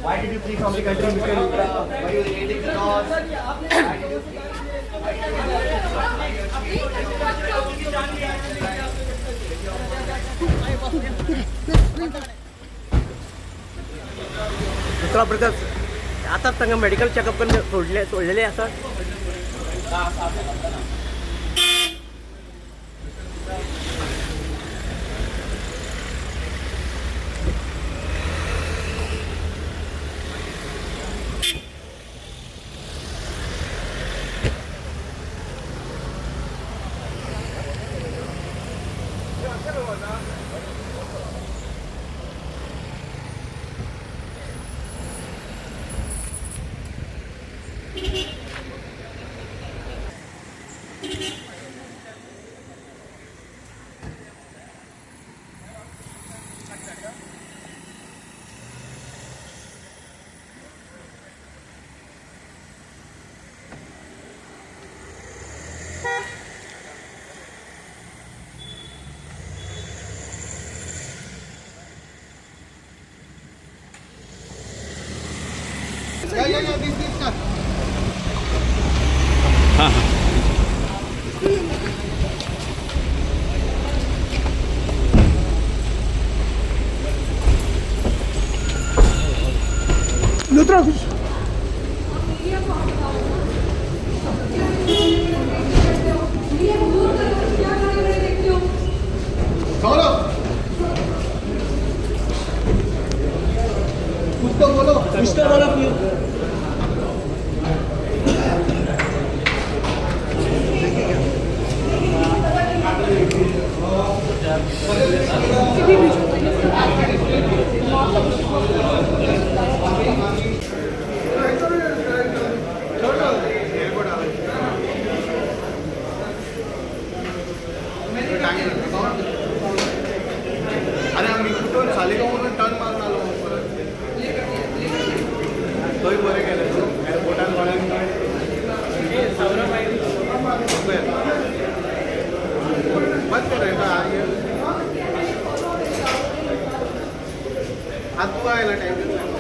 Why did you flee from the country, Mr. Luthra? Were you relating to laws? दुसरा प्रकार आता त्यांना medical checkup पण सोडलेले असं Luthra. कुछ तो बोलो अरे आम्ही कुठून सालेगाववरून टर्न मारून आलो परत तोही बरे गेले एअरपोर्टात मत करायचा हात तू आयला टाइम